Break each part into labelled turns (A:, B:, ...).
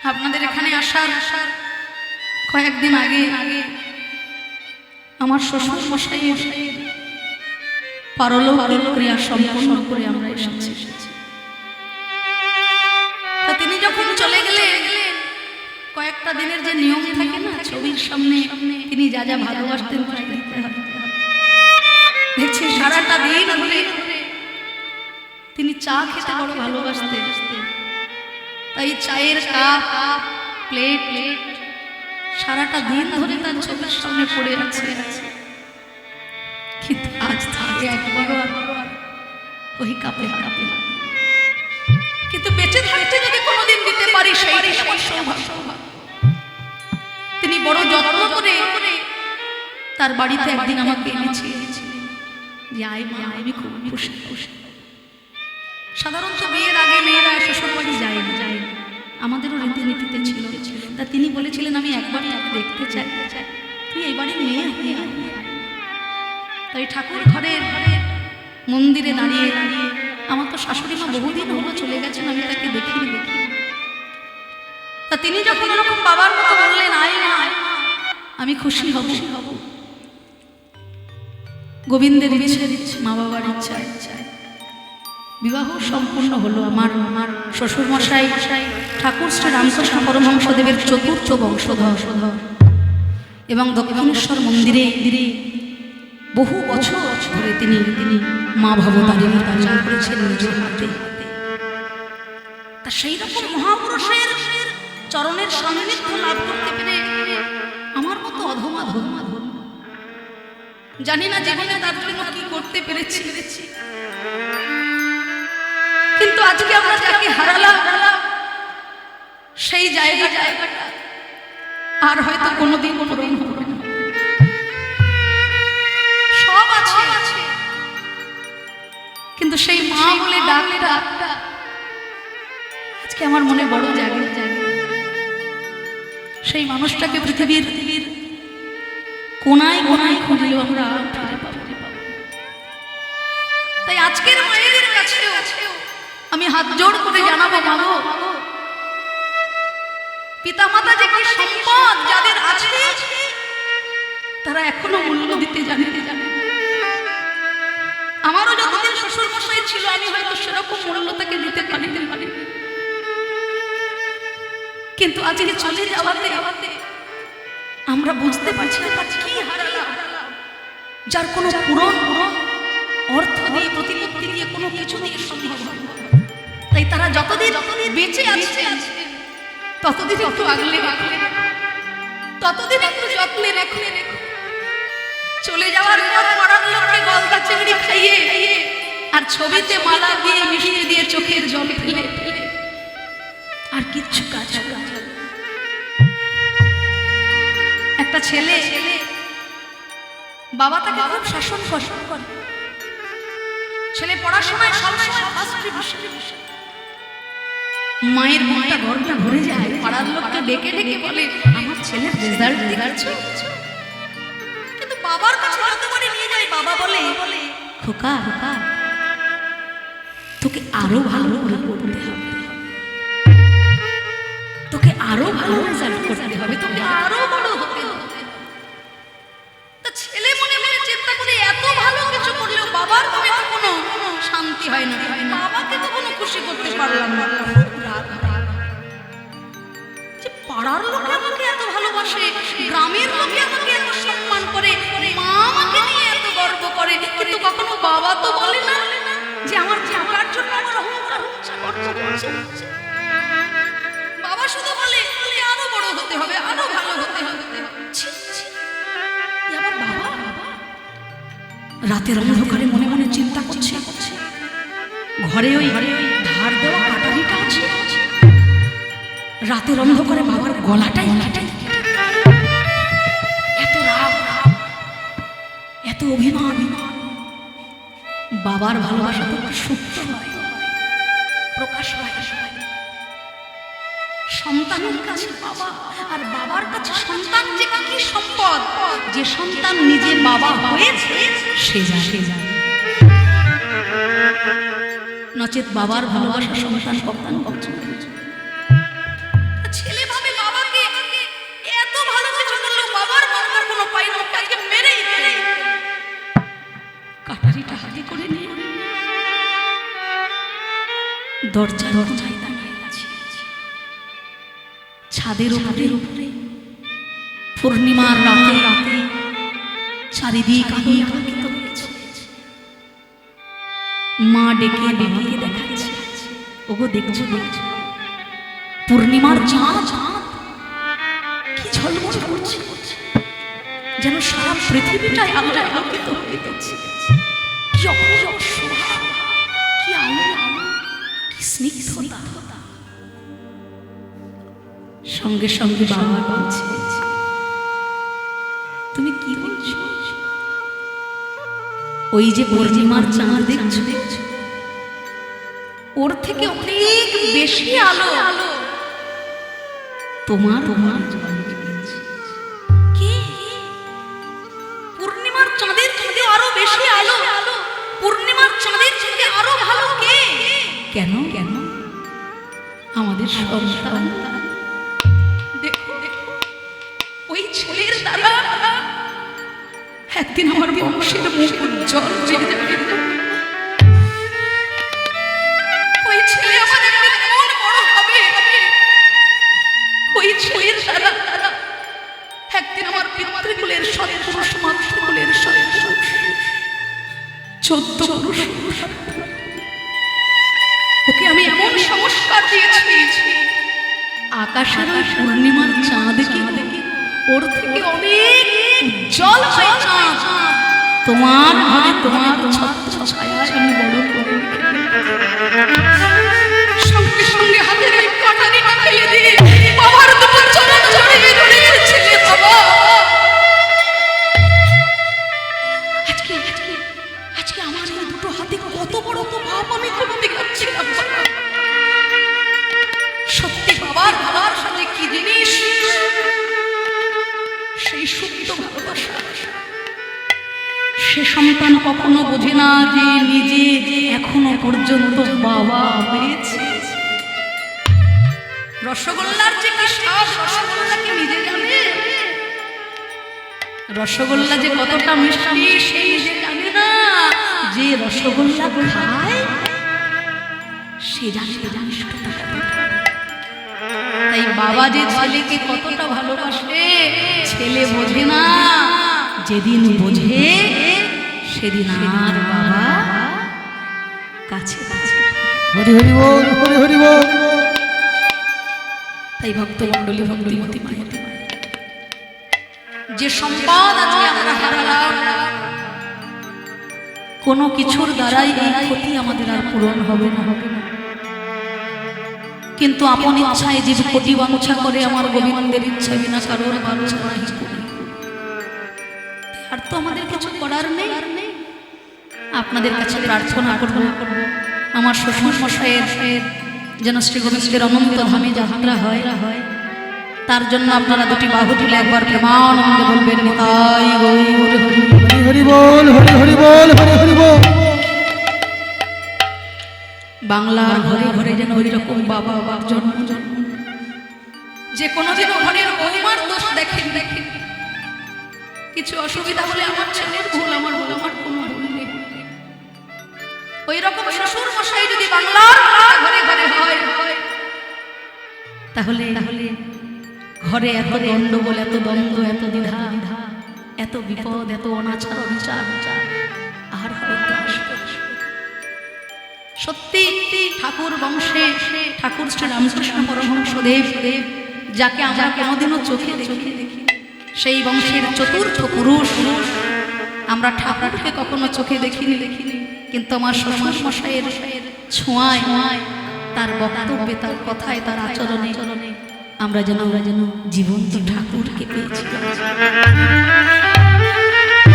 A: আপনাদের এখানে আসার কয়েকদিন আগে আমার শ্বশুর মশাইয়ের পারলৌকিক ক্রিয়া সম্পন্ন করে আমরা এসেছি। তা তিনি যখন চলে গেলেন, কয়েকটা দিনের যে নিয়ম থাকে না, ছবির সামনে তিনি যা যা ভালোবাসতেন তাই দিতে হবে। দেখছি সারাটা দিন ধরে তিনি চা খেতে বড় ভালোবাসতেন, তাই চায়ের কাপ প্লেট সারাটা দিন ধরে তার চোখের সামনে পড়ে আছে। কিন্তু আজ থাকে একবারও ওই কাপে কাপে, কিন্তু বেঁচে থাকতে যদি কোনোদিন দিতে পারি সেইটাই আমার সৌভাগ্য। তিনি বড় যত্ন করে তার বাড়িতে একদিন আমাকে এনেছিলেন যে আয় মা, আমি খুব খুশি। সাধারণত বিয়ের আগে মেয়েরা শ্বশুর বাড়ি যায় না, আমাদেরও রীতিনীতিতে ছিল। তা তিনি বলেছিলেন আমি একবার তাকে দেখতে চাই, তুই এই বাড়ির মেয়ে হয়ে আয়। তাই ঠাকুর ঘরের মন্দিরে দাঁড়িয়ে আমার তো শাশুড়ি মা বহুদিন হলো চলে গেছেন, আমি তাকে দেখি। তা তিনি যখন এরকম বাবার মতো বললেন আয় না, আমি খুশি হব। গোবিন্দের ইচ্ছে, মা বাবার ইচ্ছা, বিবাহ সম্পূর্ণ হলো। আমার শ্বশুর মশাই ঠাকুর শ্রী রামকৃষ্ণ পরমহংসদেবের চতুর্থ বংশধর এবং দক্ষিণেশ্বর মন্দিরে বহু বছর ধরে তিনি মা ভবতারিণীর পূজা করেছেন নিজের হাতে। তা সেই রকম মহাপুরুষের চরণের সান্নিধ্য লাভ করতে পেরে আমার মতো অধমা ধর্মা জানি না জীবনে তার জন্য কি করতে পেরেছি, কিন্তু আজকে আমরা যাকে হারালাম সেই জায়গাটা আর হয়তো কোনোদিন পূরণ হবে না। সব আছে, কিন্তু সেই মা বলে ডাকটা আজকে আমার মনে বড় জাগে। সেই মানুষটাকে পৃথিবীর কোনায় কোনায় খুঁজলেও আমরা ফিরে পাবো। তাই আজকের মায়েদের কাছেও আমি হাত জোড় করে জানাবো, মাগো পিতামাতা যে কি সম্পদ যাদের আছে তারা এখনো মূল্য দিতে জানে। আমারও যতদিন শ্বশুর মশাই ছিল আমি হয়তো সেরকম মূল্য তাকে দিতে পারি, কিন্তু আজকে চলে যাওয়াতে আমরা বুঝতে পারছি না কি হারালাম, যার কোনো পূরণ অর্থ দিয়ে প্রতিপত্তি দিয়ে কোনো কিছু দিয়ে সম্ভব হয়। তাই তারা যতদিন বেঁচে আছে ততদিন একটু আগলে রাখলে, ততদিন একটু যত্নে রাখলে। চলে যাওয়ার পর পড়ার লোককে গলদা চিংড়ি খাইয়ে আর ছবিতে মালা দিয়ে মিশিয়ে দিয়ে চোখের জল ফেলে আর কিচ্ছু কাজ। একটা ছেলে বাবা তাকে খুব শাসন করে, ছেলে পড়াশোনায় সবসময় ফার্স্ট ডিভিশন। মায়ের মনটা ঘরটা ভরে যায়, পাড়ার লোককে ডেকে ডেকে বলে আমার ছেলের রেজাল্ট দেখাচ্ছ। কিন্তু বাবার কাছে যতবারই নিয়ে যায় বাবা বলে খোকা তোকে আরো ভালো করে পড়তে হবে, তোকে আরো ভালো রেজাল্ট করতে হবে, তোকে আরো বড় হতে হবে। তা ছেলে মনে মনে চিন্তা করে এত ভালো কিছু করলেও বাবার মনে তো কোনো শান্তি হয় না, বাবাকে তো কোনো খুশি করতে পারলাম না। যে পাড়ার লোকে আমাকে এত ভালোবাসে, গ্রামের লোকে আমাকে এত সম্মান করে, মা আমাকে নিয়ে এত গর্ব করে, কিন্তু কখনো বাবা তো বলে না যে আমার চাকার জন্য আমার অহংকার হচ্ছে। বাবা শুধু বলে তুমি আরো বড় হতে হবে, আরো ভালো হতে হবে। আবার বাবা রাতের অন্ধকারে মনে মনে চিন্তা করছে, ঘরে ওই ধার দেওয়া কাটারিটা আছে, রাতের অন্ধকারে বাবার গলাটাই এত রাগ, এত অভিমান। বাবার ভালোবাসা তো সুপ্ত হয়, প্রকাশ হয়। সন্তানের কাছে বাবা আর বাবার কাছে সন্তান যে কি সম্পদ, যে সন্তান নিজে বাবা হয়েছে সে জানে। নচেত বাবার ভালোবাসা সন্তান কখনো ছেলে ভাবে বাবাকে এত ভালোবেসে বললো, বাবার মতো কোনো পাই না, ওকে মেরেই দেয়। কাটারিটা হাতে করে নিয়ে দরজায় দাঁড়িয়ে আছে। ছাদের উপরে পূর্ণিমার রাতে চারিদিক আলোকিত হয়েছে। মা ডেকে বাবাকে দেখাচ্ছে, ওগো দেখছো দেখছো পূর্ণিমার চাঁদ কি ঝলমল করছে, যেন সারা পৃথিবীটাই আলোয় আলোকিত হয়ে গেছে। কি অপূর্ব শোভা, কি আলো, কি স্নিগ্ধতা। সঙ্গে সঙ্গে বাবা বলছে, তুমি কি বলছো? ওই যে পূর্ণিমার চাঁদ দেখছো, ওর থেকে অনেক বেশি আলো তোমার কি? পূর্ণিমার চাঁদের থেকে আরো বেশি আলো, পূর্ণিমার চাঁদের থেকে আরো ভালো কে? কেন কেন? আমাদের সন্তান। দেখো ওই ছেলের দ্বারা একদিন আমার বংশের মুখ উজ্জ্বল হয়ে যাবে। ওই ছেলে আমার একদিন মন বড় হবে। ওই ছেলের দ্বারা একদিন আমার পিতৃকুলের সৎপুরুষ মাতৃকুলের সৎপুরুষ 14 পুরুষ ওকে আমি এমন সংস্কার দিয়েছি, আকাশের ওই পূর্ণিমার চাঁদকে ওর থেকে অনেক উজ্জ্বল হয় চাঁদ। তোমার ঘরে তোমার ছত্র ছায়া আমি বড় করে সঙ্গে সঙ্গে হাতের ওই কাটারিটা ফেলে দিয়ে বাবার দুটো চরণ জড়িয়ে জড়িয়ে ছেলে বাবা আজকে আমার এই দুটো হাতে কত বড় তো পাপ আমি করতে যাচ্ছিলাম। সত্যি বাবার ভাবার সাথে কি জিনিস, সেই সুপ্ত ভালোবাসা সে সন্তান কখনো বোঝে না যে নিজে এখনো পর্যন্ত বাবা হয়েছে। রসগোল্লার যে কি স্বাদ, রসগোল্লা কি নিজে জানে? রসগোল্লা যে কতটা মিষ্টি সেই নিজে জানে না, যে রসগোল্লা খায় সে জানে মিষ্টতা কতটা। তাই বাবা যে ছেলেকে কতটা ভালোবাসে ছেলে বোঝে না, যেদিন বোঝে সেদিন আর বাবা কাছে কাছে।
B: হরি হরি বল, হরি হরি বল।
A: তাই ভক্তমণ্ডলী ভক্তিমতী মায়ের যে সম্পদ আজকে আমরা হারালাম, কোনো কিছুর দ্বারাই এই ক্ষতি আমাদের আর পূরণ হবে না। কিন্তু আপন ইচ্ছায় জীব কোটি বাঞ্ছা করে, আমার গোবিন্দের ইচ্ছা বিনা কারোর বাঞ্ছা নাই। আর তো আমাদের কিছু করার নেই। আপনাদের কাছে প্রার্থনা করব আমার শ্বশুর মশাইয়ের যেন শ্রী গোবিন্দের অনন্ত ধামে যাত্রা হয়, তার জন্য আপনারা দুটি বাহু তুলে একবার প্রেমানন্দে বলবেন নিতাই গৌর হরি
B: হরি বল, হরি হরি বল, হরি হরি বল।
A: বাংলার ঘরে ঘরে যেন ওই রকম বাবা বাবার জন্ম যে কোনোদিন ঘরের বৌমার দোষ দেখেন কিছু অসুবিধা হলে আমার ছেলের ভুল, আমার ভুল, আমার কোনো ভুল নেই। ওই রকম শ্বশুর মশাই যদি বাংলার ঘরে ঘরে হয় তাহলে ঘরে এত গন্ডগোল, এত দ্বন্দ্ব, এত দ্বিধা, এত বিপদ, এত অনাচার অবিচার আর হয়তো আসবে। সত্যি ঠাকুর বংশে ঠাকুর শ্রী রামকৃষ্ণ পরমহংসদেব যাকে আমরা কোনোদিনও চোখে দেখি, সেই বংশের চতুর্থ পুরুষ আমরা ঠাকুরকে কখনো চোখে দেখিনি, কিন্তু আমার শ্বশুর মশাইয়ের ছোঁয়ায়, তার বক্তব্যে, তার কথায়, তার আচরণে আমরা যেন জীবন্ত ঠাকুরকে পেয়েছি।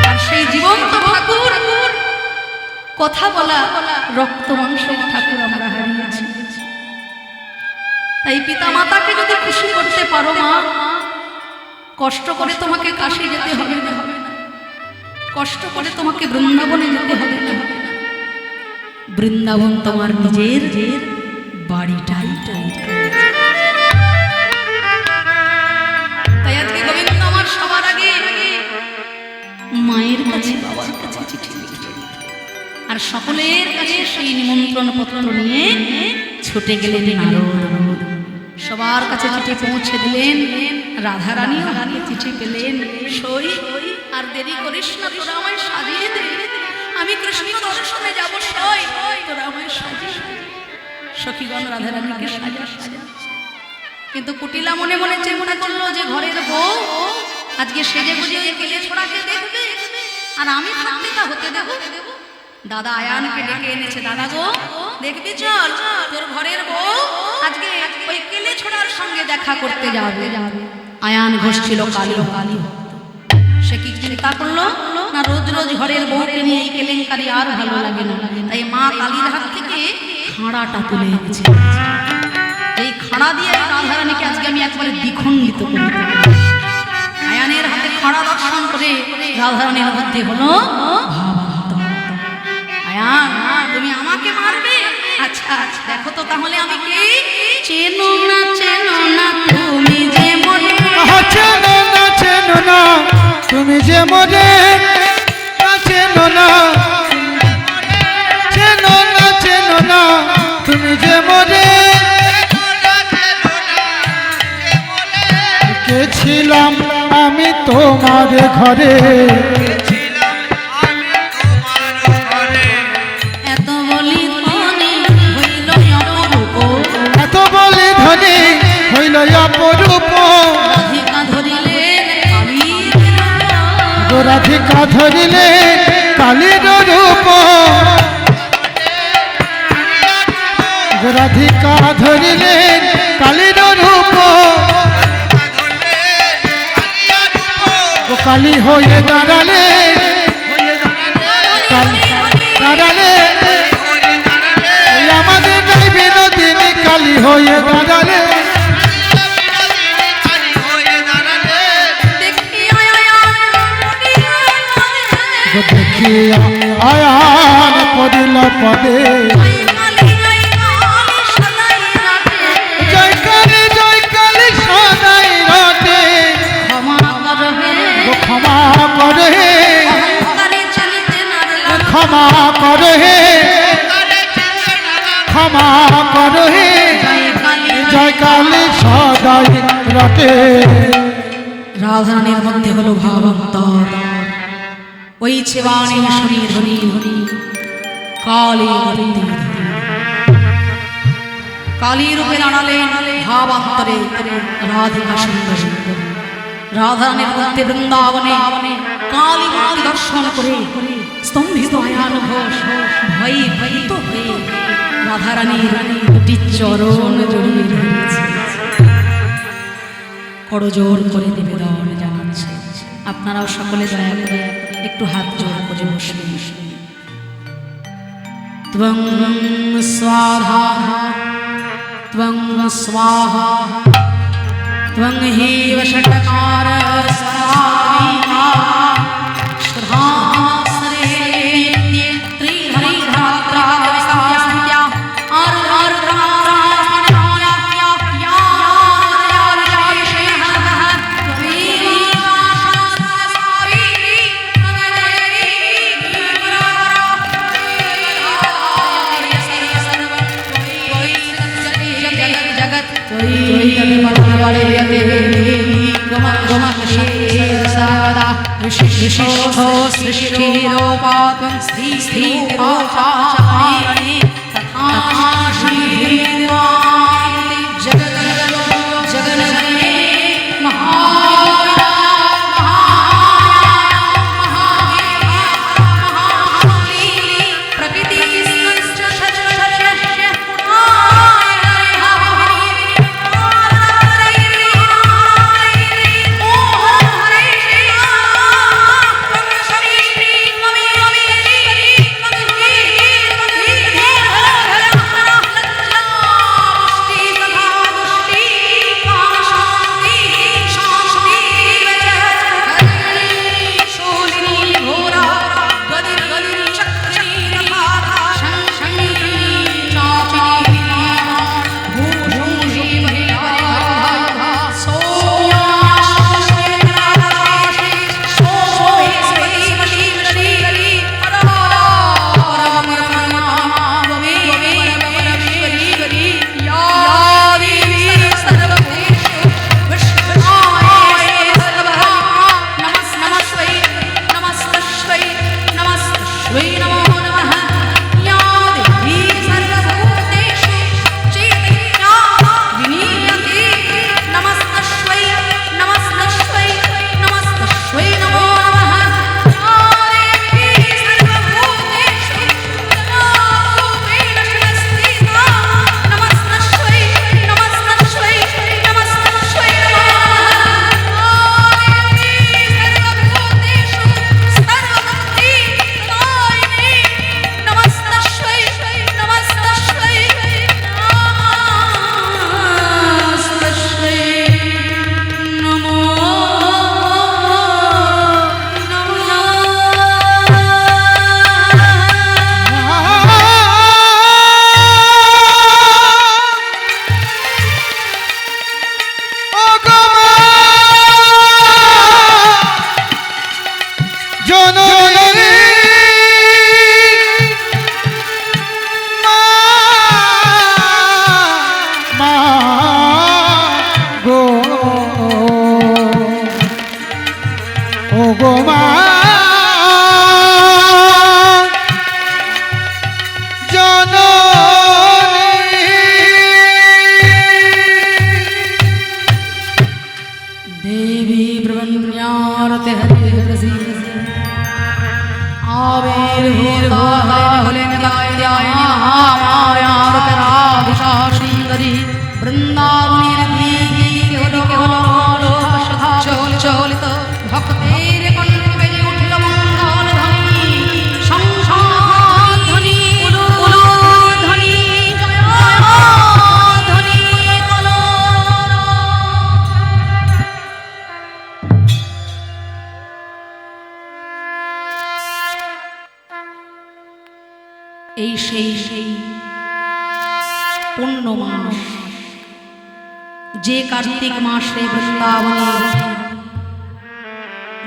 A: আর সেই জীবন্ত ঠাকুর, কথা বলা রক্ত মাংসের ঠাকুর আমরা হারিয়েছি। তাই পিতা মাতাকে যদি খুশি করতে পারো মা, কষ্ট করে তোমাকে কাশী যেতে হবে না, কষ্ট করে তোমাকে বৃন্দাবনে যেতে হবে না। বৃন্দাবন তোমার নিজের বাড়িটাই। নিমন্ত্রণ পত্র নিয়ে ছুটে গেলেন নারদ। সবার কাছে চিঠি পৌঁছে দিলেন। রাধারানীও হাতে চিঠি পেলেন। সই আর দেরি করিস না, তোরা আমায় সাজিয়ে দে, আমি কৃষ্ণ দর্শনে যাব। সই তোরা আমায় সাজিয়ে দে। সখীগণ রাধারানীকে সাজা সাজা, কিন্তু কুটিলা মনে মনে চিন্তা করলো যে ঘরের বউ আজকে সেজে গুজে ওই কেলে ছোড়াকে দেখবে, আর আমি থাকতে তা হতে দেব? দাদা আয়ানকে ডেকে এনেছে। দাদা গো, দেখবি চল, তোর ঘরের বউ আজকে ওই কেলে ছোড়ার সঙ্গে দেখা করতে যাবে। আয়ান ঘোষ ছিল কালী কালী। সে কি চিন্তা করলো না, রোজ রোজ ঘরের বউকে নিয়ে এই কেলেঙ্কারি আর ভালো লাগে না। তাই মা কালীর হাত থেকে খাঁড়াটা তুলে এনেছে। এই খাঁড়া দিয়ে রাধারানীকে আজকে আমি একবারে দ্বিখণ্ডিত করে দেব। আয়ানের হাতে খাঁড়া দর্শন করে রাধারানীর মধ্যে হলো ভাবান্তর। আয়ান, তুমি আমাকে মারবে? আচ্ছা আচ্ছা, দেখো তো তাহলে আমি কে। চেনো না তুমি যে মনে,
B: চেনো না তুমি যে মনে, চেনো না তুমি যে মনে, ছিলাম আমি তোমার ঘরে,
A: এত বলি ধনী হইল অপরূপ,
B: এত বলি ধনী হইল অপরূপ,
A: রাধিকা ধরিলেন কালীর রূপ,
B: রাধিকা ধরিলে কালীর রূপ, রাধিকা ধরিলেন কালীর রূপ, কালী হয়ে দাঁড়ালে, দাঁড়ালে আমাদের নাই বিনোদিনী, কালী হয়ে দাঁড়ালে। দেখিয়া আয়ান পড়িল পদে, জয় কালী সদাই রাতে, ক্ষমা করে ক্ষমা করে ক্ষমা করে, জয় কালী সদাই রাতে।
A: রাধারানীর মধ্যে হলো ভাবান্তর। ওই ছেবাণী শুনি ধনী কালী কালী রূপে দাঁড়ালেন ভাবান্তরে রাধিকা সুন্দর। রাধারানীর মধ্যে বৃন্দাবনে কালী মূর্তি দর্শন করে স্তম্ভিত আয়ান ঘোষ ভয়ে ভীত হয়ে রাধারানীর দুটি চরণ জড়িয়ে ধরেছে, করজোর করে নিবেদন জানাচ্ছে। আপনারাও সকলে দয়া করে একটু হাত জোড় করে বসবেন। ত্বং স্বাহা ত্বং স্বাহা ত্বং হেব ষটকার স্বাহা সুধাশ্রে ত্রিহরিধাত্রা বিশাস্ত্या
B: গো মা
A: देवी ब्रह्मण्यारते हरिहरसि आविर्भूतायामायारतराभिशाशीकरि वृन्दावनेर्दीर्घचलित भक्तेर कण्ठे बेजे उठल मङ्गलध्वनि शंखध्वनि उलूध्वनि जयध्वनि कलरव। এই সেই পূর্ণ মাস, যে কার্তিক মাসে বৃন্দাবনে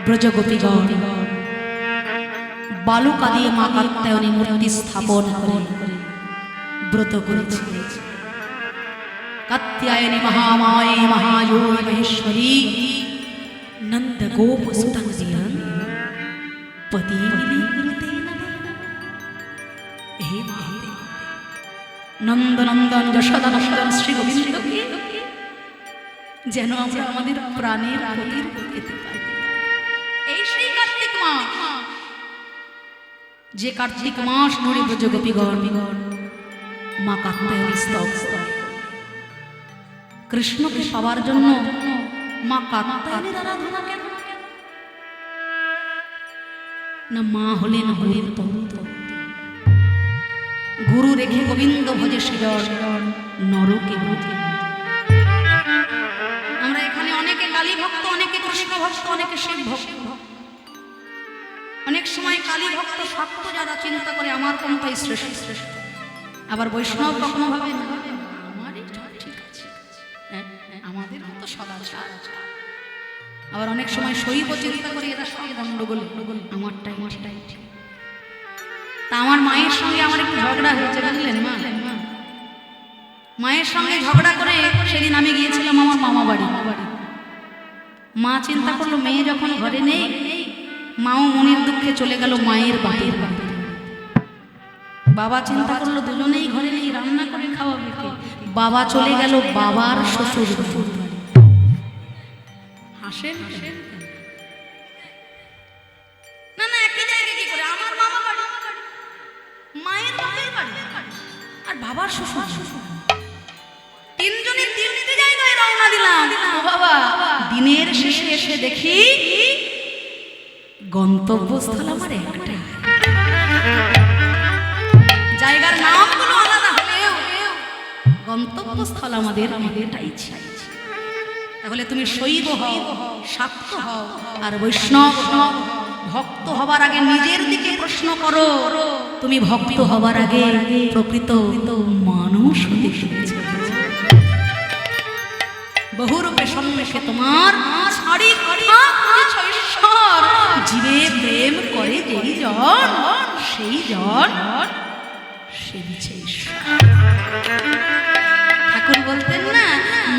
A: ব্রজগোপীগণ বালুকা দিয়ে মা কাত্যায়নী মূর্তি স্থাপন করে ব্রত করেছে। কাত্যায়নী মহামায়ে মহাযোগী মহেশ্বরী নন্দ গোপ সুতং দিয়ন পতি নন্দনন্দন যশোদানন্দন শ্রী গোবিন্দকে যেন আমরা আমাদের প্রাণের আলোর পেতে পারি। এই সেই কার্তিক মাস, যে কার্তিক মাস ধরে ব্রজগোপীগণ মা কাত্যায়নী স্তব কৃষ্ণকে পাওয়ার জন্য মা কাত্যায়নীর আরাধনা কেন? না মা হলেন হরির তত্ত্ব। গুরু রেখে গোবিন্দ ভজে সৃজন নরকে ভজে। আমরা এখানে অনেকে কালী ভক্ত, অনেকে কৃষ্ণ ভক্ত, অনেকে শিব ভক্ত। অনেক সময় কালী ভক্ত ভক্ত যারা চিন্তা করে আমার কোনটাই শ্রেষ্ঠ, আবার বৈষ্ণব কখনো ভাবে না আমারই ঠিক আছে, আমাদের তো সদাচার। আবার অনেক সময় শৈব চিন্তা করে এরা সব গন্ডগোল, আমারটাই ঠিক। তা আমার মায়ের সঙ্গে আমার একটু ঝগড়া হয়েছে, বুঝলেন মা? মায়ের সঙ্গে ঝগড়া করে সেদিন আমি গিয়েছিলাম আমার মামা বাড়ি। মা চিন্তা করলো মেয়ে যখন ঘরে নেই, মাও মনের দুঃখে চলে গেল মায়ের বাপের বাড়ি। বাবা চিন্তা করলো দুজনেই ঘরে নেই, রান্না করে খাওয়াবে কে? বাবা চলে গেল বাবার শ্বশুর বাড়ি। হাসেন না? না, একই জায়গায় কি করে? আমার মামা বাড়ি, মায়ের বাপের বাড়ি আর বাবার শ্বশুর, তিনজনে তিনটি জায়গায় রওনা দিলাম। ও বাবা, দিনের শেষে এসে দেখি গন্তব্যস্থল আমার একটা। জায়গার নামগুলো আলাদা হলেও গন্তব্যস্থল আমাদের এটাই ছিল। তাহলে তুমি শৈব হও, শাক্ত হও আর বৈষ্ণব ভক্ত হবার আগে নিজের দিকে প্রশ্ন করো, তুমি ভক্ত হবার আগে প্রকৃত মানুষ হতে শিখেছ। বহুরূপে সন্ন্যাসে তোমার ছাড়ি ঈশ্বর, জীবে প্রেম করে যেই জন, সেই জন সেবিছে ঈশ্বর। ঠাকুর বলতেন না,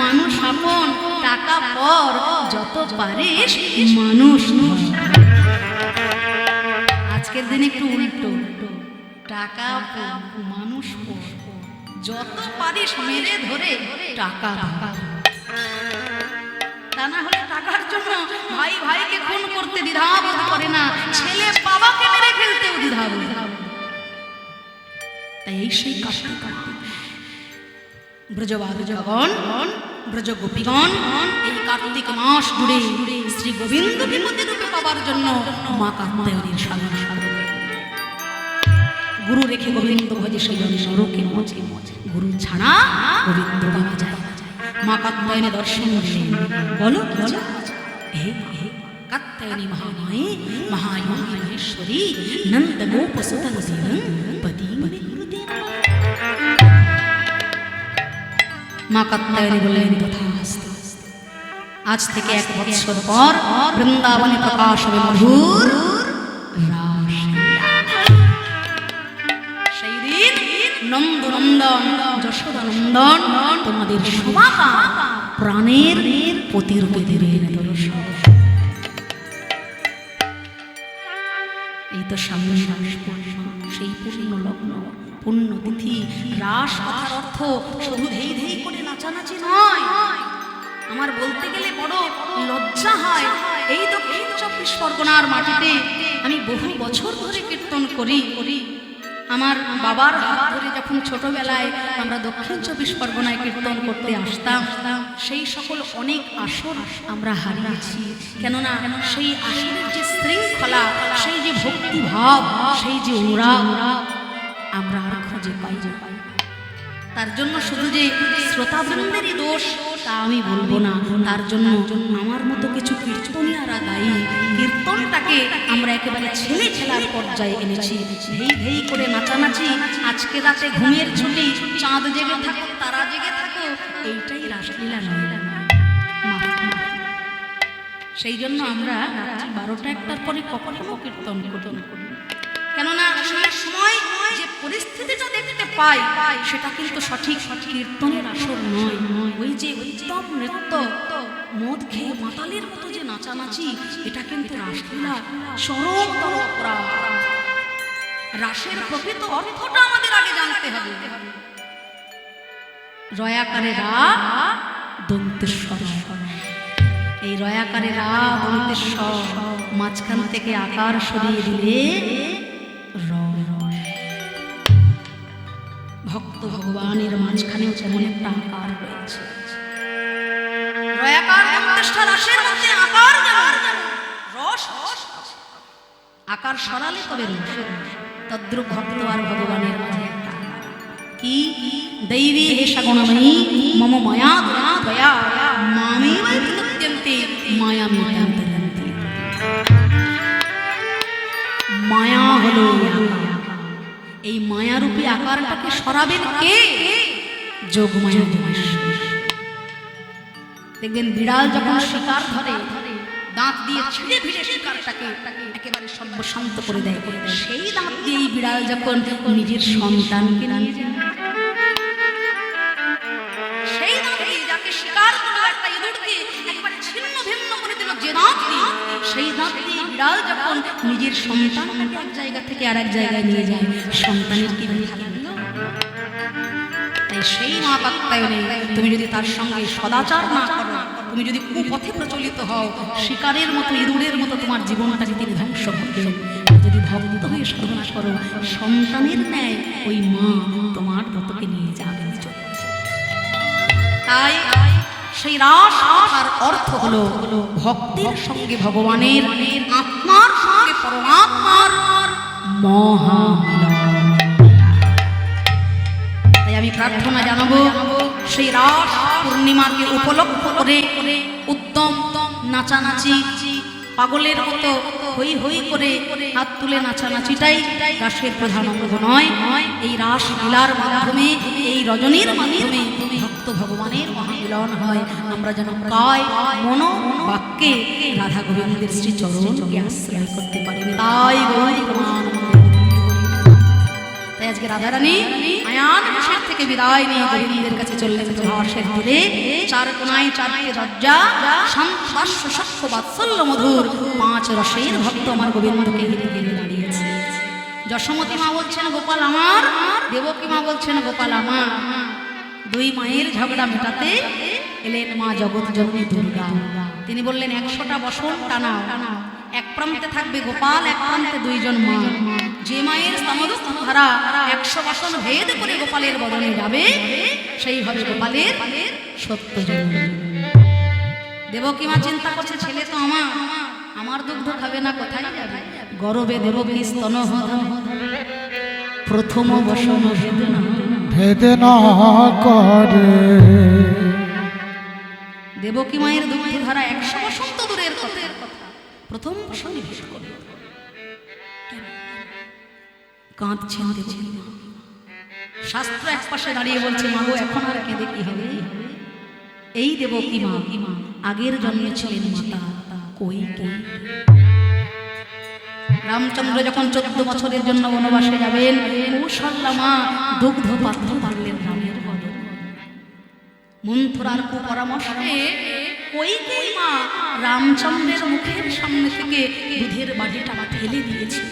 A: মানুষ আপন টাকা পর, যত পারিস মানুষ। আজকের দিনে একটু উল্টো, টাকা মানুষ পর, যত পারিস মেরে ধরে টাকা। তা না হলে টাকার জন্য ভাই ভাইকে খুন করতে দ্বিধাবোধ করে না, ছেলে বাবাকে মেরে ফেলতেও দ্বিধাবোধ। তাই এই সেই কার্তিক ব্রজবাদগণ, ব্রজগোপীগণ এই কার্তিক মাস জুড়ে শ্রী গোবিন্দকে প্রতিরূপে পাবার জন্য মা কাত্যায়নীর সাধনা সাধনা। গুরু রেখে গোবিন্দ ভজে সেই নরকে মজে, গুরু ছাড়া গোবিন্দ পাওয়া যায়। মা কাত্যায়নী দর্শন দিলেন, বলো হে কাত্যায়নী মহামায়ে মহাযোগী মহেশ্বরী নন্দ গোপ সুতং দিয়ন পতি। মা কাত্যায়নী বললেন, তথাস্তু। আজ থেকে 1 বৎসর পর বৃন্দাবনে প্রকাশ হবে মধুর রাসলীলা। সেই দিন নন্দনন্দন যশোদানন্দন তোমাদের সবাকা প্রাণের প্রতিরূপে দেবেন দর্শন। তো সামনে রাস পূর্ণিমা, সেই পূর্ণ লগ্ন পূর্ণ তিথি। রাস কথার অর্থ শুধু ধেই ধেই করে নাচানাচি নয়। আমার বলতে গেলে বড় লজ্জা হয়। এই দক্ষিণ 24 পরগনার মাটিতে আমি বহু বছর ধরে কীর্তন করি। আমার বাবার হাত ধরে যখন ছোটবেলায় আমরা দক্ষিণ 24 পরগনায় কীর্তন করতে আসতাম, সেই সকল অনেক আসর আমরা হারিয়েছি। কেননা সেই আসরের যে শৃঙ্খলা, সেই যে ভক্তিভাব, সেই যে ওরা আমরা আর খুঁজে পাই। তার জন্য শুধু যে শ্রোতাবৃন্দেরই দোষ তা আমি বলবো না, তার জন্য আমার মতো কিছু কীর্তনীয়ারা দায়ী। কীর্তনটাকে আমরা একেবারে ছেলে খেলার পর্যায়ে এনেছি। ধেই ধেই করে নাচানাচি, আজকে রাতে ঘুমের ছুটি, চাঁদ জেগে থাকো তারা জেগে থাকো, এইটাই রাসলীলা নয়। সেই জন্য আমরা রাত্রি 12টা-1টার পরে কখনো কীর্তন করি। কেননা সেই সময় যে পরিস্থিতিটা দেখতে পাই সেটা কিন্তু সঠিক কীর্তনের আসর নয়। ওই যে উত্তম নৃত্য, মদ খেয়ে মাতালের মতো যে নাচানাচি, এটা কিন্তু রাসলীলা চরমতর অপরাধ। রাসের প্রকৃত অর্থটা আমাদের আগে জানতে হবে। রয়াকারে রা, দন্তেশ্বর। এই রয়াকারে রা, দন্তেশ্বর, মাঝখান থেকে আকার সরিয়ে দিলে ভক্ত ভগবানের মাঝখানেও যেমন একটা আকার রয়েছে। রয়াকার দন্তেশ্বর রাসের মধ্যে আকার যেমন, রস আকার সরালে তবে রস। তদ্রূপ ভক্ত আর ভগবানের মাঝে একটা কি দৈবী হেষা গুণময়ী মম মায়া দয়া মামেব বিনুদ্যন্তে মায়ামিতান্তে। মায়া হলো এই মায়ারূপী আকারটাকে সরাবেন কে? যোগমায়া। দেখবেন বিড়াল যখন শিকার ধরে, দাঁত দিয়ে ছিঁড়ে ভিড়ে শিকারটাকে একেবারে সর্বশান্ত করে দেয়, সেই দাঁত দিয়ে এই বিড়াল যখন নিজের সন্তানকে নিয়ে যায়, সেই দাঁত দিয়ে যাকে শিকার করলো, একটা ইঁদুরকে একেবারে ছিন্ন ভিন্ন করে দিল যে দাঁত দিয়ে, সেই দাঁত দিয়ে বিড়াল যখন নিজের সন্তানটাকে এক জায়গা থেকে আরেক জায়গায় নিয়ে যায়, সন্তানের কি ভালো লাগলো? তাই সেই মা কাত্যায়নে তুমি যদি তার সঙ্গে সদাচার না করো, তুমি যদি কুপথে প্রচলিত হও, শিকারের মতো ইঁদুরের মতো তোমার জীবনটাকে তিনি ধ্বংস করবেন। যদি ভক্ত হয়ে সাধনা করো, সন্তানের ন্যায় ওই মা তোমার ব্রতকে নিয়ে যাবে। তাই সেই রাস কথার অর্থ হলো ভক্তির সঙ্গে ভগবানের, আত্মার সঙ্গে পরমাত্মার মহামিলন। তাই আমি প্রার্থনা জানাবো সেই রাস পূর্ণিমাকে উপলক্ষ করে উদ্যম নাচানাচি, পাগলের মতো হই হই করে হাত তুলে নাচানাচিটাই রাসের প্রধান অঙ্গ নয়। এই রাস লীলার মাধ্যমে, এই রজনীর মাধ্যমে ভক্ত ভগবানের মহামিলন হয়। আমরা যেন কায় মন বাক্যে রাধা গোবিন্দের শ্রী চরণকে আশ্রয় করতে পারি। তাই তাই আজকে রাধারানী আয়ান হাসের থেকে বিদায় নিয়ে গোবিন্দের কাছে চললেন। হাসের তীরে চার কোনায় চারটে দরজা, শান্ত সক্ষ বাৎসল্য মধুর 5 রসের ভক্ত আমার গোবিন্দকে ঘিরে ঘিরে দাঁড়িয়েছে। যশোমতী মা বলছেন গোপাল আমার, দেবকী মা বলছেন গোপাল আমার। দুই মায়ের ঝগড়া মেটাতে এলেন মা জগৎ জননী দুর্গা। তিনি বললেন 100টা বসন টানাও, এক প্রান্তে থাকবে গোপাল, এক প্রান্তে 2 জন মা। যে মায়ের স্তনদুঃখ ধারা 100 বসন ভেদ করে গোপালের বদনে যাবে, সেই হবে গোপালের সত্য জননী। দেবকী মা চিন্তা করছে ছেলে তো আমার দুগ্ধ খাবে না, কোথায় যাবে? গর্বে দেবকী স্তন প্রথম বসন
B: ভেদ না করে।
A: দেবকী মায়ের দুগ্ধ ধারা 100 বসন তো দূরের কথা, প্রথম বসন ভেদ করে কাঁদছেন। শাস্ত্র এক পাশে দাঁড়িয়ে বলছে মা গো এখন আর কেঁদে কি হবে? এই দেবকী মা আগের জন্মে ছিলেন মাতা কৈকেয়ী। রামচন্দ্র যখন 14 বছরের জন্য বনবাসে যাবেন, কৌশল্যা মা দুগ্ধ পাত্র পারলেন রামের বদনে। মন্থরার কুপরামর্শে কৈকেয়ী মা রামচন্দ্রের মুখের সামনে থেকে দুধের বাটিটা ফেলে দিয়েছে।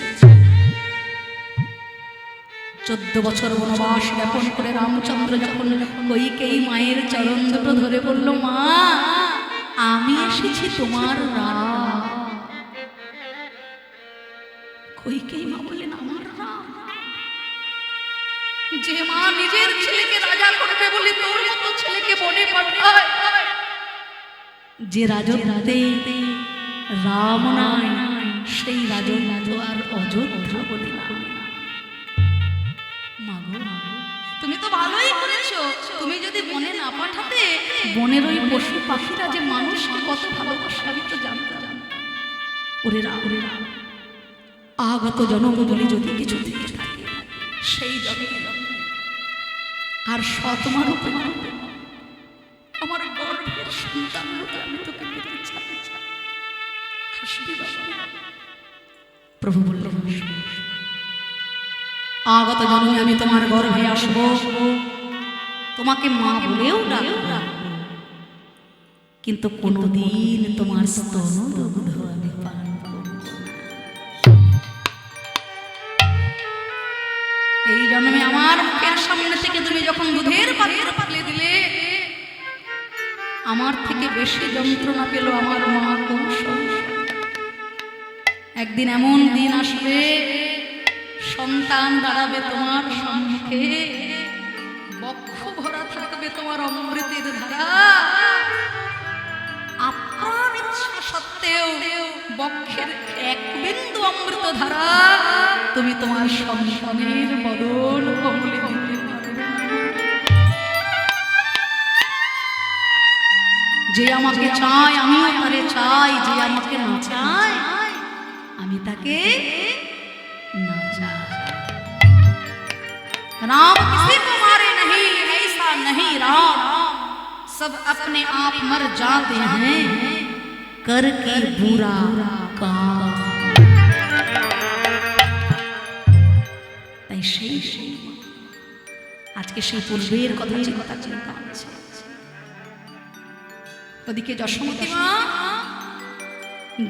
A: 14 বছর বনবাস যাপন করে রামচন্দ্র যখন কইকেয়ী মায়ের চরণ দুটো ধরে বলল, মা আমি এসেছি তোমার রাম। কইকেয়ী মা বললেন, আমার রাম? যে মা নিজের ছেলেকে রাজা করবে বলে তোর মতো ছেলেকে বনে পাঠায়, যে রাজত্বে রাম নাই, সেই রাজত্ব আর অযোধ্যা বলে না। মাগো, তুমি তো ভালোই করেছো। তুমি যদি বনে না পাঠাতে, বনের ওই পশু পাখিরা যে মানুষকে কত ভালোবাসে আমি তো জানতাম। ওরে রাম, আগত জনম বলে যদি কিছু থেকে থাকে, সেই জন্মে আর সৎমারূপে আমার গর্ভের সন্তান রূপে আমি তোকে পেতে চাই। হাসবি বাবা। প্রভু বললেন, আগত জন্মে আমি তোমার গর্ভে আসব, তোমাকে মা বলেও ডাকব, কিন্তু কোনোদিন তোমার স্তন দুগ্ধ আমি পান করব না। এই জন্মে আমার মুখের সামনে থেকে তুমি যখন দুধের পাত্র পালে দিলে, আমার থেকে বেশি যন্ত্রণা পেল আমার মা কৌশল। একদিন এমন দিন আসবে, সন্তান দাঁড়াবে তোমার সম্মুখে, বক্ষ ভরা থাকবে তোমার অমৃতের ধারা, আপনার ইচ্ছা সত্ত্বেও বক্ষের এক বিন্দু অমৃত ধারা তুমি তোমার সন্তানের বদন কমলে দিতে পারবে না। যে আমাকে চায় আমিও তারে চাই, যে আমাকে না চায় আমি তাকে ना चाहे। राम किसी को मारे नहीं, ऐसा नहीं राम, सब अपने आप मर जाते हैं करके बुरा काम। তাই সেই আজকে সেই পূর্বের কথা চিন্তা আছে। ওদিকে যশোমতী মা,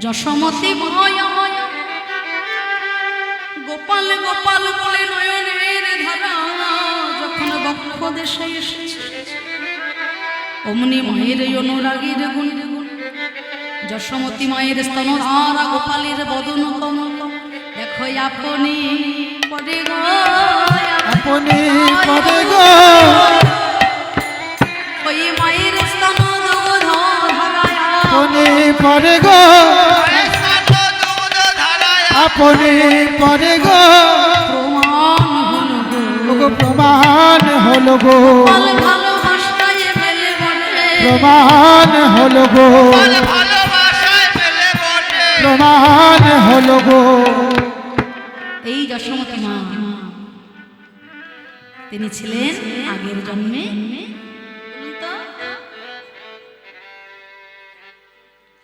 A: যশোমতী মায়া গোপাল গোপাল বলে নয়নের ধারা যখন বক্ষ দেশে এসেছে, অমনি মায়ের অনুরাগীর গুণ, যশোমতী মায়ের স্তনধারা গোপালের বদন কমল, দেখো আপনি পদে গো,
B: আপনি পদে গো,
A: ওই মায়ের স্তনধারা
B: আপনি পদে গো, আপনি পরে গো, প্রমাণ হলো গো, প্রমাণ হলো গো, প্রমাণ হলো গো।
A: এই যশোমতী মা তিনি ছিলেন আগের জন্মে,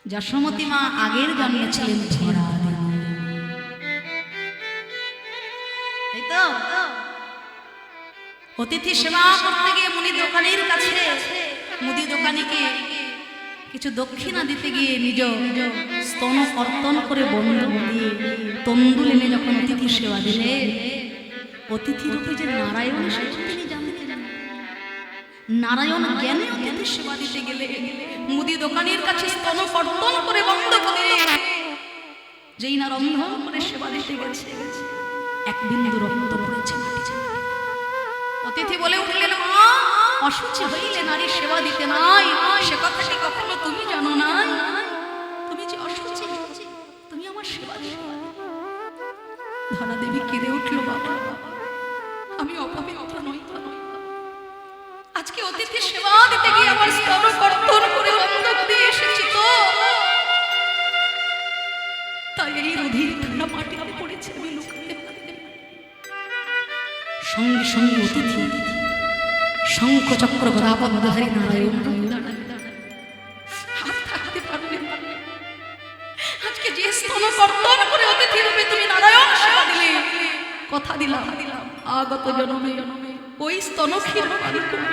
A: যশোমতী মা আগের জন্মে ছিলেন ঝরা। অতিথি সেবা করতে গিয়ে মুদি দোকানের কাছে মুদি দোকানিকে কিছু দক্ষিণা দিতে গিয়ে নিজ স্তন কর্তন করে বন্ধ দিয়ে তন্দুল এনে যখন অতিথি সেবা দিলে, অতিথি রূপে যে নারায়ণ এসেছে তিনি জানতেন। নারায়ণ জ্ঞানে অতিথি সেবা দিতে গেলে মুদি দোকানের কাছে স্তন কর্তন করে বন্ধ করে যেই না রন্ধন করে সেবা দিতে গেছে, এক বিন্দু রক্ত পড়েছে মাটিতে। অতিথি বলে উঠলেন, মা অসুচি হইলে নারী সেবা দিতে নাই, সে কথা কি কখনো তুমি জানো না? তুমি যে অসুচি, তুমি আমার সেবা দিতে। ধরা দেবী কেঁদে উঠল, বাবা আমি অপবিত্র নই, আজকে অতিথি সেবা দিতে গিয়ে আমার স্তন কর্তন করে বন্ধ দিয়ে এসেছি তো, তাই এই রোধের ঠান্ডা মাটিতে পড়েছে, আমি লুকাতে পারি। সঙ্গে সঙ্গে অতিথি শঙ্খ চক্র গদাপদ্মধারী নারায়ণ হাত থাকতে পারবে। আজকে যে স্তন কর্তন করে অতিথি রূপে তুমি নারায়ণ সেবা দিলে, কথা দিলাম আগত জন্মে ওই স্তন ক্ষীর পান করে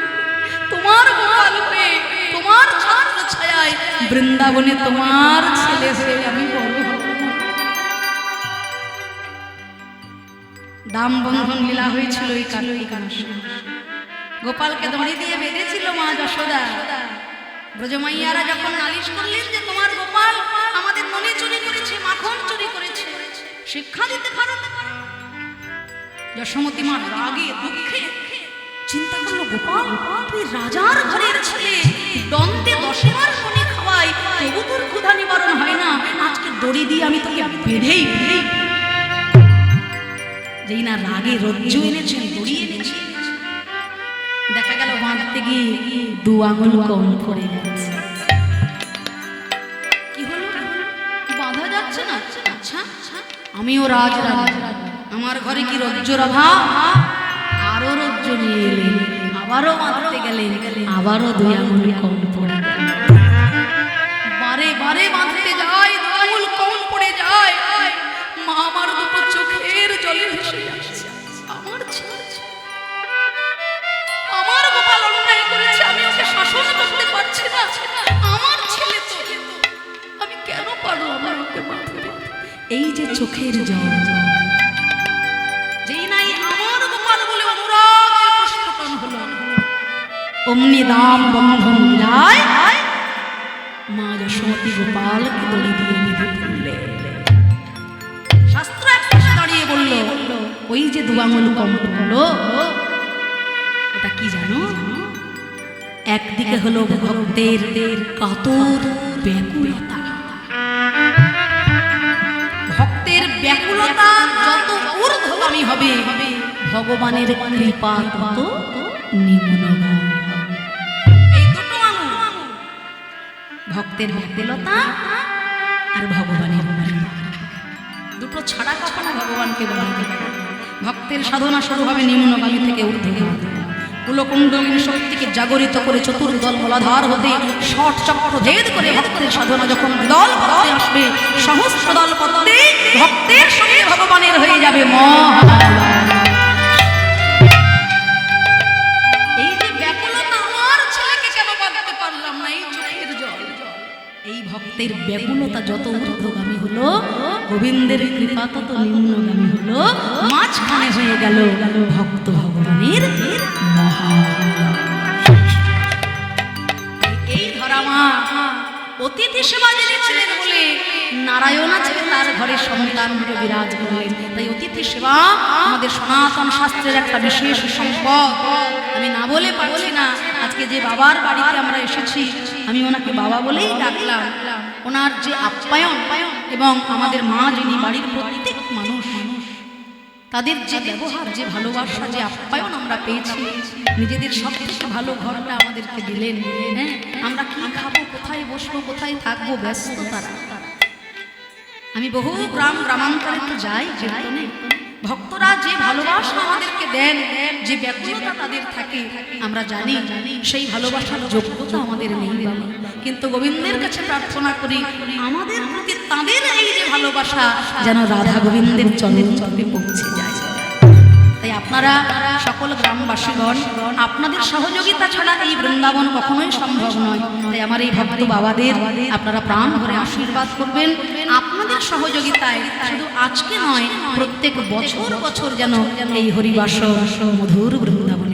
A: তোমার গোপাল হয়ে, তোমার ছাত্র ছায়ায় বৃন্দাবনে তোমার ছেলে হয়ে আমি বড় হব। দাম বন্ধন লীলা হয়েছিল এই কার্তিক মাসে। গোপালকে দড়ি দিয়ে বেঁধেছিল মা যশোদা। ব্রজমাইয়ারা যখন নালিশ করলেন যে তোমার গোপাল আমাদের ননি চুরি করেছে, মাখন চুরি করেছে, শিক্ষা দিতে পারো না, যশোমতী মা রাগে দুঃখে চিন্তা করলো, গোপাল তুই রাজার ঘরের ছেলে, দন্তে 10 মাস ননি খাওয়াই, তবু তোর ক্ষুধা নিবারণ হয় না, আজকে দড়ি দিয়ে আমি তোকে বেঁধেই ফেলি। যেই না রাগে রজ্জু এনেছেন, দড়ি এনেছি, দেখা গেল বাঁধতে গিয়ে 2 আঙুল কম করে যাচ্ছে। কি হলো, বাঁধা যাচ্ছে না? আচ্ছা আমিও রাজরানী, আমার ঘরে কি রজ্জুর অভাব? আরো রজ্জু নিয়ে এলেন, আবারও বাঁধতে গেলেন, আবারও 2 আঙুল কম পড়ে গেল। বারে বারে বাঁধতে যায়, 2 আঙুল কম পড়ে যায়। মা আমার দুটো চোখের জলে ভেসে যাচ্ছে। আমার ছেলে, আমার গোপাল অন্যায় করেছে, আমি ওকে শাসন করতে পারছি না। আমার ছেলে তো, আমি কেন পারবো আমার ওকে বাঁধতে? এই যে চোখের জল, যেই নাই আমার গোপাল বলে অনুরাগের প্রস্ফুটন হলো, অমনি দাম বন্ধন লীলায় মা যশোমতী গোপালকে দড়ি দিয়ে বেঁধে ফেললে। শাস্ত্র এক পাশে দাঁড়িয়ে বলল, ওই যে 2 আঙুল কম হলো, ওটা কি জানো? একদিকে হলো ভক্তের কাতর ব্যাকুলতা। ভক্তের ব্যাকুলতা যত ঊর্ধ্বগামী হবে, ভগবানের কৃপা তত নিম্নগামী হবে। এই দুটো আঙুল, ভক্তের ব্যাকুলতা আর ভগবানের কৃপা, দুটো ছাড়া কখনো ভগবানকে বানাতে পারে। ভক্তের সাধনা শুরু হবে নিম্নগামী থেকে ঊর্ধ্বগামী। কুলকুণ্ডলিনী শক্তিকে জাগরিত করে চতুর্দল মলাধার হতে ষট চক্র ভেদ করে ভক্তের সাধনা যখন দল পথে আসবে, সহস্র দল পথে ভক্তের সঙ্গে ভগবানের হয়ে যাবে এই যে ব্যাকুলতা, আমার ছেলেকে কেন বাঁধতে পারলাম না, এই চোখের জল, এই ভক্তের ব্যাকুলতা যত ঊর্ধ্বগামী হলো, গোবিন্দের কৃপা তত নিম্নগামী হলো, মাঝখানে হয়ে গেল ভক্ত ভগবানের মহা। এই ধরামা অতিথি সেবা জেনেছিলেন বলে নারায়ণা ছিলেন তার ঘরে সন্তান রূপে বিরাজ করলেন। তাই অতিথি সেবা আমাদের সনাতন শাস্ত্রের একটা বিশেষ সম্পদ। আমি না বলে পারছি না, আজকে যে বাবার বাড়িতে আমরা এসেছি, আমি ওনাকে বাবা বলেই ডাকলাম। ওনার যে আপ্যায়ন এবং আমাদের মা যিনি বাড়ির প্রত্যেক মানুষ, তাদের যে ব্যবহার, যে ভালোবাসা, যে আপ্যায়ন আমরা পেয়েছি, নিজেদের সবথেকে ভালো ঘরটা আমাদেরকে দিলেন। হ্যাঁ, আমরা কি খাবো, কোথায় বসবো, কোথায় থাকবো, ব্যস্ত তারা। আমি বহু গ্রামান্তরে তো যাই, কীর্তনে ভক্তরা যে ভালোবাসা আমাদেরকে দেন, যে ব্যাকুলতা তাদের থাকে, আমরা জানি সেই ভালোবাসার যোগ্যতা আমাদের নেই বাবা। কিন্তু গোবিন্দের কাছে প্রার্থনা করি, আমাদের প্রতি তাদের এই যে ভালোবাসা যেন রাধা গোবিন্দের চরণে পৌঁছে যায়। তাই আপনারা সকল গ্রামবাসীগণ, আপনাদের সহযোগিতা ছাড়া এই বৃন্দাবন কখনোই সম্ভব নয়। তাই আমার এই ভক্ত বাবাদের আপনারা প্রাণ ভরে আশীর্বাদ করবেন। আপনাদের সহযোগিতায় শুধু আজকে নয়, প্রত্যেক বছর বছর যেন এই হরিবাস মধুর বৃন্দাবন